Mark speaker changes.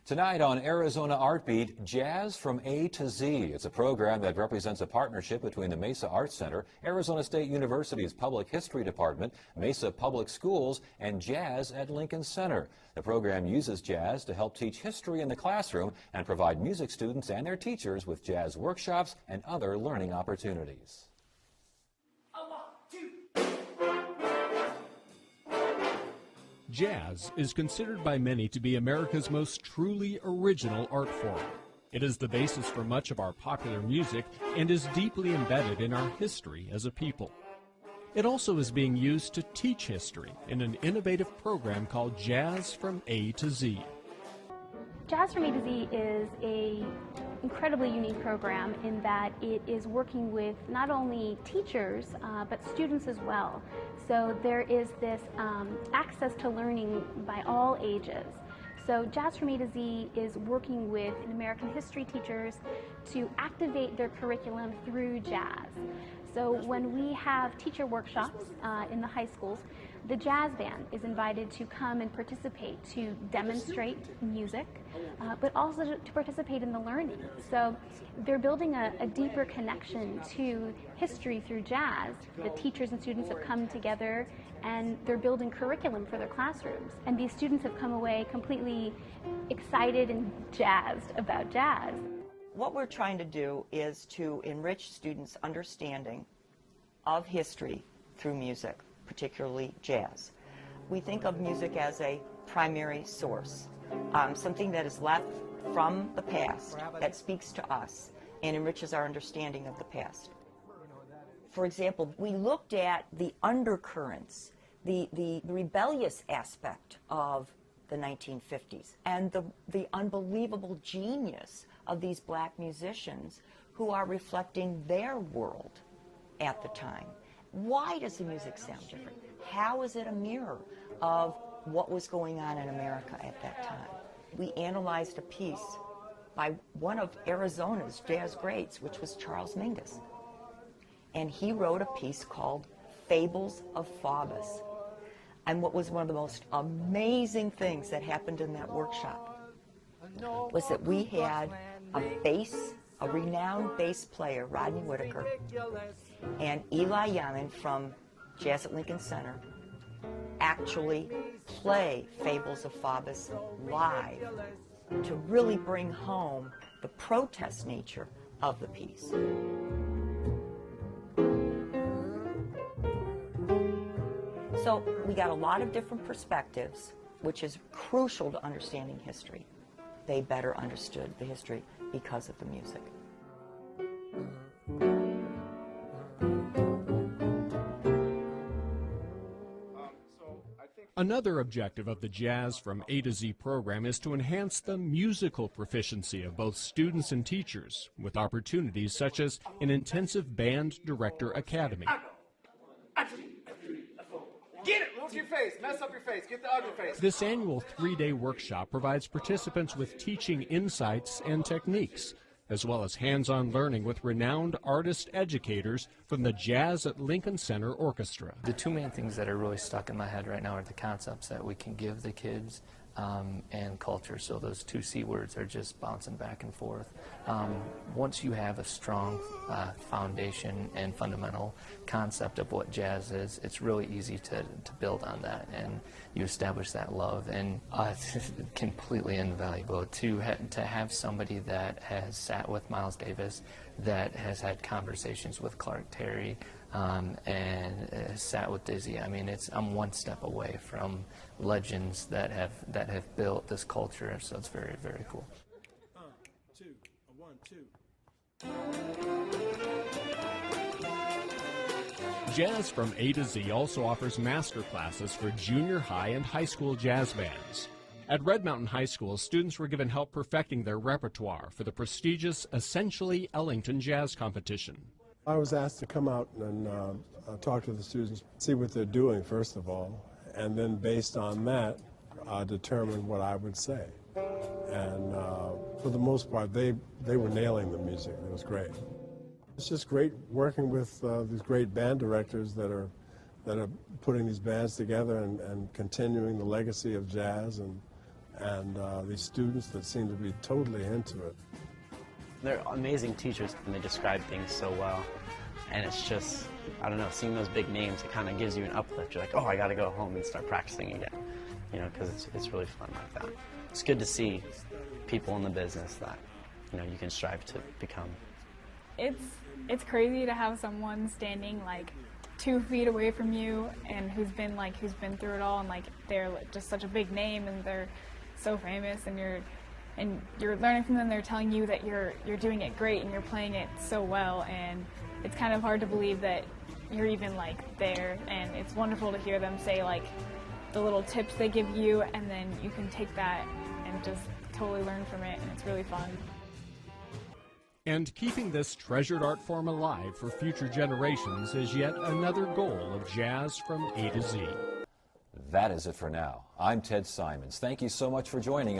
Speaker 1: Tonight on Arizona Artbeat, Jazz from A to Z. It's a program that represents a partnership between the Mesa Arts Center, Arizona State University's Public History Department, Mesa Public Schools, and Jazz at Lincoln Center. The program uses jazz to help teach history in the classroom and provide music students and their teachers with jazz workshops and other learning opportunities.
Speaker 2: Jazz is considered by many to be America's most truly original art form. It is the basis for much of our popular music and is deeply embedded in our history as a people. It also is being used to teach history in an innovative program called Jazz from A to Z.
Speaker 3: Jazz from A to Z is an incredibly unique program in that it is working with not only teachers but students as well. So there is this access to learning by all ages. So Jazz from A to Z is working with American history teachers to activate their curriculum through jazz. So when we have teacher workshops in the high schools, the jazz band is invited to come and participate, to demonstrate music, but also to participate in the learning. So they're building a deeper connection to history through jazz. The teachers and students have come together and they're building curriculum for their classrooms. And these students have come away completely excited and jazzed about jazz.
Speaker 4: What we're trying to do is to enrich students' understanding of history through music, particularly jazz. We think of music as a primary source, something that is left from the past that speaks to us and enriches our understanding of the past. For example, we looked at the undercurrents, the rebellious aspect of the 1950s and the unbelievable genius of these black musicians who are reflecting their world at the time. Why does the music sound different? How is it a mirror of what was going on in America at that time? We analyzed a piece by one of Arizona's jazz greats, which was Charles Mingus. And he wrote a piece called Fables of Faubus. And what was one of the most amazing things that happened in that workshop was that we had a renowned bass player, Rodney Whitaker, and Eli Yamin from Jazz at Lincoln Center actually play Fables of Faubus live to really bring home the protest nature of the piece. So we got a lot of different perspectives, which is crucial to understanding history. They better understood the history because of the music.
Speaker 2: Another objective of the Jazz from A to Z program is to enhance the musical proficiency of both students and teachers with opportunities such as an intensive band director academy.
Speaker 5: Get it! Move your face! Mess up your face! Get the ugly face!
Speaker 2: This annual 3-day workshop provides participants with teaching insights and techniques, as well as hands-on learning with renowned artist educators from the Jazz at Lincoln Center Orchestra.
Speaker 6: The two main things that are really stuck in my head right now are the concepts that we can give the kids and culture. So those two C words are just bouncing back and forth. Once you have a strong foundation and fundamental concept of what jazz is, it's really easy to build on that, and you establish that love. And it's completely invaluable to have somebody that has sat with Miles Davis, that has had conversations with Clark Terry, and sat with Dizzy. I mean, I'm one step away from legends that have built this culture, so it's very, very cool.
Speaker 2: 1, 2. Jazz from A to Z also offers master classes for junior high and high school jazz bands. At Red Mountain High School, students were given help perfecting their repertoire for the prestigious Essentially Ellington Jazz Competition.
Speaker 7: I was asked to come out and talk to the students, see what they're doing first of all, and then based on that, determine what I would say. And for the most part, they were nailing the music. It was great. It's just great working with these great band directors that are putting these bands together and continuing the legacy of jazz and these students that seem to be totally into it.
Speaker 8: They're amazing teachers, and they describe things so well. And it's just, I don't know, seeing those big names, it kind of gives you an uplift. You're like, oh, I got to go home and start practicing again, you know, because it's really fun like that. It's good to see people in the business that, you know, you can strive to become.
Speaker 9: It's crazy to have someone standing like 2 feet away from you and who's been through it all, and like they're just such a big name and they're so famous, and you're learning from them. They're telling you that you're doing it great and you're playing it so well, and it's kind of hard to believe that you're even like there. And it's wonderful to hear them say like the little tips they give you, and then you can take that and just totally learn from it, and it's really fun.
Speaker 2: And keeping this treasured art form alive for future generations is yet another goal of Jazz from A to Z.
Speaker 1: That is it for now. I'm Ted Simons. Thank you so much for joining us.